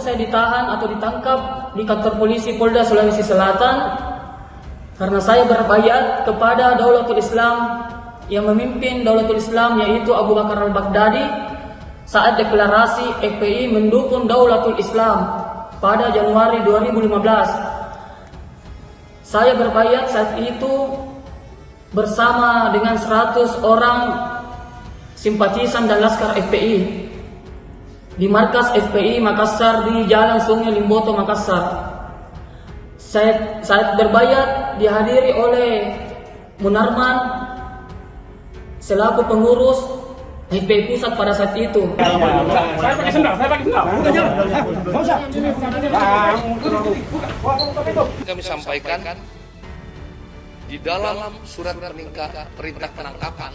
saya ditahan atau ditangkap di kantor polisi Polda Sulawesi Selatan karena saya berbaiat kepada Daulatul Islam yang memimpin Daulatul Islam, yaitu Abu Bakar Al-Baghdadi, saat deklarasi FPI mendukung Daulatul Islam pada Januari 2015. Saya berbaiat saat itu bersama dengan 100 orang simpatisan dan laskar FPI di markas FPI Makassar di Jalan Sungai Limboto, Makassar. Saat berbaiat dihadiri oleh Munarman selaku pengurus FPI pusat pada saat itu. Saya pakai sendal. Kami sampaikan di dalam surat perintah penangkapan,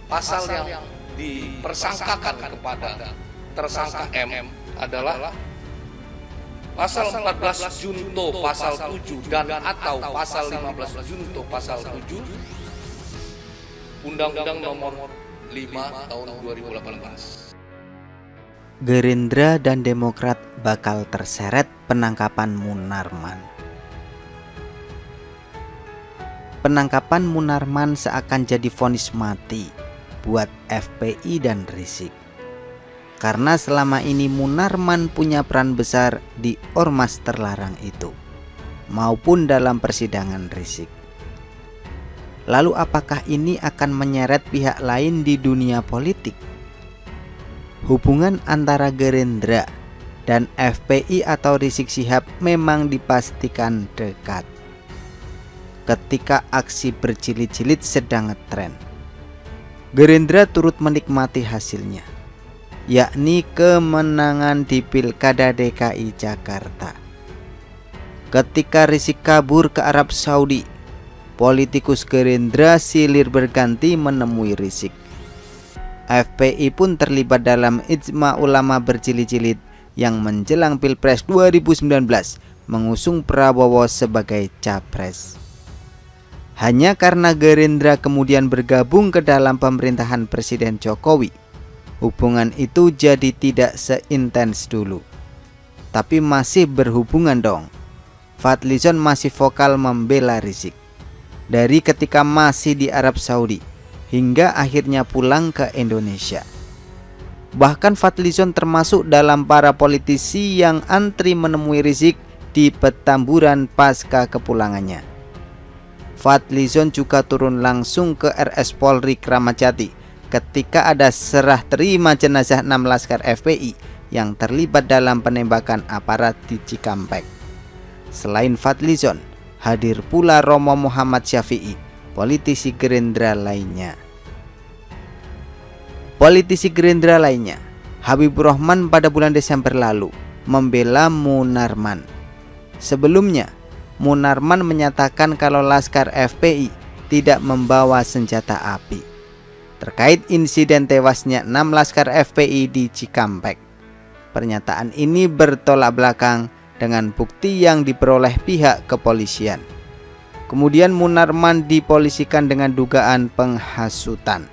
pasal yang dipersangkakan kepada tersangka M adalah pasal 14 Junto pasal 7 dan atau pasal 15 Junto pasal 7 Undang-Undang Nomor 5 tahun 2018. Gerindra dan Demokrat bakal terseret penangkapan Munarman. Penangkapan Munarman seakan jadi vonis mati buat FPI dan Rizik. Karena selama ini Munarman punya peran besar di ormas terlarang itu, maupun dalam persidangan Rizik. Lalu apakah ini akan menyeret pihak lain di dunia politik? Hubungan antara Gerindra dan FPI atau Rizik Syihab memang dipastikan dekat. Ketika aksi berjilid-jilid sedang ngetren, Gerindra turut menikmati hasilnya, yakni kemenangan di Pilkada DKI Jakarta. Ketika Rizik kabur ke Arab Saudi, politikus Gerindra silih berganti menemui Rizik. FPI pun terlibat dalam ijma ulama berjilid-jilid yang menjelang Pilpres 2019 mengusung Prabowo sebagai capres. Hanya karena Gerindra kemudian bergabung ke dalam pemerintahan Presiden Jokowi, hubungan itu jadi tidak seintens dulu. Tapi masih berhubungan dong. Fadlizon masih vokal membela Rizik dari ketika masih di Arab Saudi hingga akhirnya pulang ke Indonesia. Bahkan Fadlizon termasuk dalam para politisi yang antri menemui Rizik di Petamburan pasca kepulangannya. Fadlizon juga turun langsung ke RS Polri Kramat Jati ketika ada serah terima jenazah 6 laskar FPI yang terlibat dalam penembakan aparat di Cikampek. Selain Fadlizon, hadir pula Romo Muhammad Syafi'i, politisi Gerindra lainnya. Habibur Rahman pada bulan Desember lalu membela Munarman. Sebelumnya, Munarman menyatakan kalau laskar FPI tidak membawa senjata api terkait insiden tewasnya 6 laskar FPI di Cikampek. Pernyataan ini bertolak belakang dengan bukti yang diperoleh pihak kepolisian. Kemudian Munarman dipolisikan dengan dugaan penghasutan.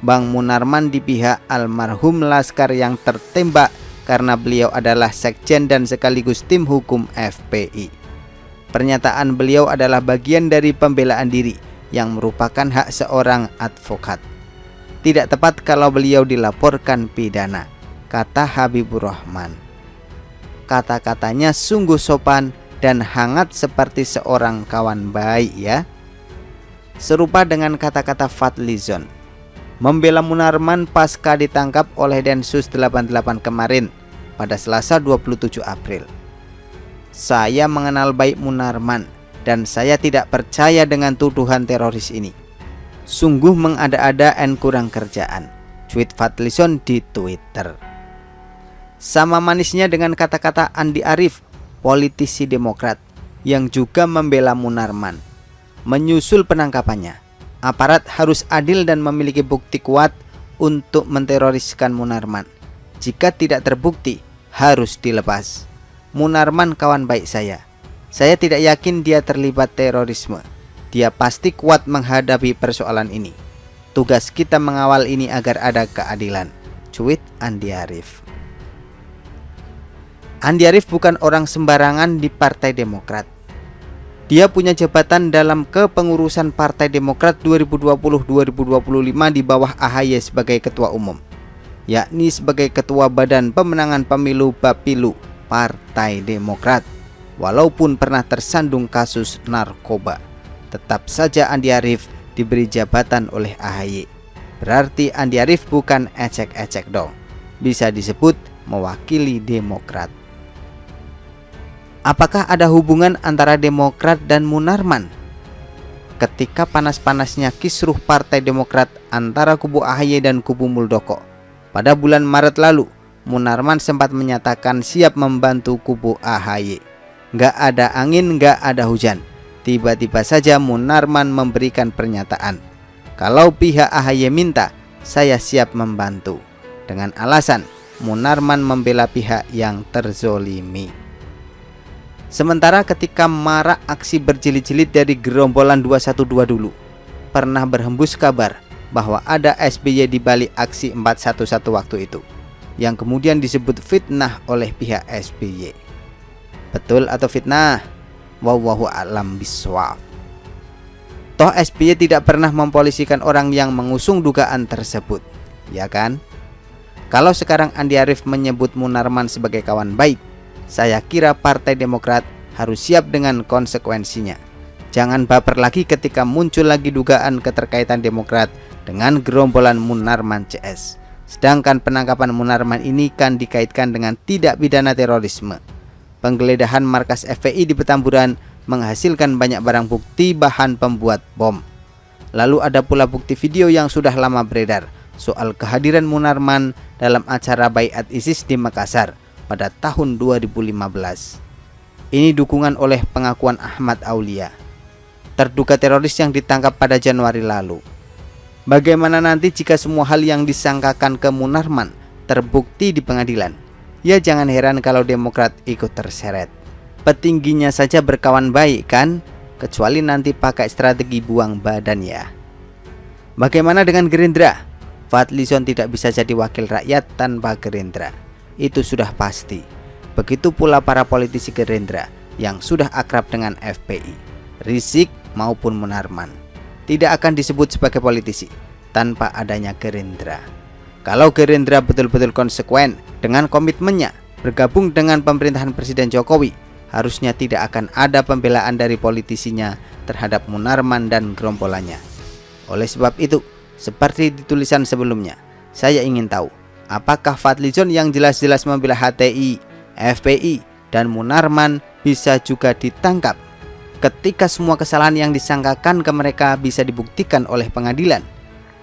Bang Munarman di pihak almarhum laskar yang tertembak karena beliau adalah sekjen dan sekaligus tim hukum FPI. Pernyataan beliau adalah bagian dari pembelaan diri yang merupakan hak seorang advokat. Tidak tepat kalau beliau dilaporkan pidana, kata Habibur Rahman. Kata-katanya sungguh sopan dan hangat seperti seorang kawan baik ya. Serupa dengan kata-kata Fadlizon membela Munarman pasca ditangkap oleh Densus 88 kemarin pada Selasa 27 April. Saya mengenal baik Munarman dan saya tidak percaya dengan tuduhan teroris ini. Sungguh mengada-ada dan kurang kerjaan, tweet Fadlizon di Twitter. Sama manisnya dengan kata-kata Andi Arief, politisi Demokrat yang juga membela Munarman. Menyusul penangkapannya, aparat harus adil dan memiliki bukti kuat untuk menteroriskan Munarman. Jika tidak terbukti, harus dilepas. Munarman kawan baik saya. Saya tidak yakin dia terlibat terorisme. Dia pasti kuat menghadapi persoalan ini. Tugas kita mengawal ini agar ada keadilan, tweet Andi Arief. Andi Arief bukan orang sembarangan di Partai Demokrat. Dia punya jabatan dalam kepengurusan Partai Demokrat 2020-2025 di bawah AHY sebagai Ketua Umum, yakni sebagai Ketua Badan Pemenangan Pemilu Bapilu Partai Demokrat. Walaupun pernah tersandung kasus narkoba, tetap saja Andi Arief diberi jabatan oleh AHY. Berarti Andi Arief bukan ecek-ecek dong, bisa disebut mewakili Demokrat. Apakah ada hubungan antara Demokrat dan Munarman? Ketika panas-panasnya kisruh Partai Demokrat antara kubu AHY dan kubu Muldoko pada bulan Maret lalu, Munarman sempat menyatakan siap membantu kubu AHY. Nggak ada angin, nggak ada hujan, tiba-tiba saja Munarman memberikan pernyataan, kalau pihak AHY minta, saya siap membantu. Dengan alasan Munarman membela pihak yang terzolimi. Sementara ketika marak aksi berjilid-jilid dari gerombolan 212 dulu, pernah berhembus kabar bahwa ada SBY di balik aksi 411 waktu itu, yang kemudian disebut fitnah oleh pihak SBY. Betul atau fitnah? Wallahu a'lam bishawab. Toh SBY tidak pernah mempolisikan orang yang mengusung dugaan tersebut, ya kan? Kalau sekarang Andi Arief menyebut Munarman sebagai kawan baik, saya kira Partai Demokrat harus siap dengan konsekuensinya. Jangan baper lagi ketika muncul lagi dugaan keterkaitan Demokrat dengan gerombolan Munarman CS. Sedangkan penangkapan Munarman ini kan dikaitkan dengan tidak pidana terorisme. Penggeledahan markas FPI di Petamburan menghasilkan banyak barang bukti bahan pembuat bom. Lalu ada pula bukti video yang sudah lama beredar soal kehadiran Munarman dalam acara Baiat ISIS di Makassar pada tahun 2015. Ini dukungan oleh pengakuan Ahmad Aulia, terduga teroris yang ditangkap pada Januari lalu. Bagaimana nanti jika semua hal yang disangkakan ke Munarman terbukti di pengadilan? Ya jangan heran kalau Demokrat ikut terseret. Petingginya saja berkawan baik kan? Kecuali nanti pakai strategi buang badan ya. Bagaimana dengan Gerindra? Fadlizon tidak bisa jadi wakil rakyat tanpa Gerindra. Itu sudah pasti. Begitu pula para politisi Gerindra yang sudah akrab dengan FPI, Rizik maupun Munarman, tidak akan disebut sebagai politisi tanpa adanya Gerindra. Kalau Gerindra betul-betul konsekuen dengan komitmennya bergabung dengan pemerintahan Presiden Jokowi, harusnya tidak akan ada pembelaan dari politisinya terhadap Munarman dan gerombolannya. Oleh sebab itu, seperti di tulisan sebelumnya, saya ingin tahu, apakah Fadlizon yang jelas-jelas membela HTI, FPI, dan Munarman bisa juga ditangkap ketika semua kesalahan yang disangkakan ke mereka bisa dibuktikan oleh pengadilan,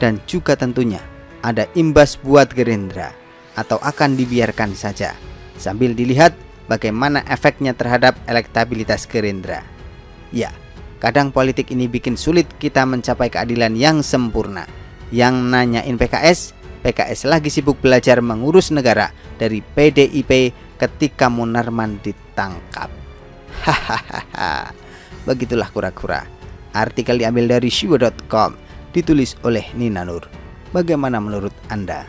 dan juga tentunya ada imbas buat Gerindra, atau akan dibiarkan saja sambil dilihat bagaimana efeknya terhadap elektabilitas Gerindra. Ya, kadang politik ini bikin sulit kita mencapai keadilan yang sempurna. Yang nanyain PKS, PKS lagi sibuk belajar mengurus negara dari PDIP ketika Munarman ditangkap. Hahaha. Begitulah kura-kura. Artikel diambil dari Shiwa.com, ditulis oleh Nina Nur. Bagaimana menurut Anda?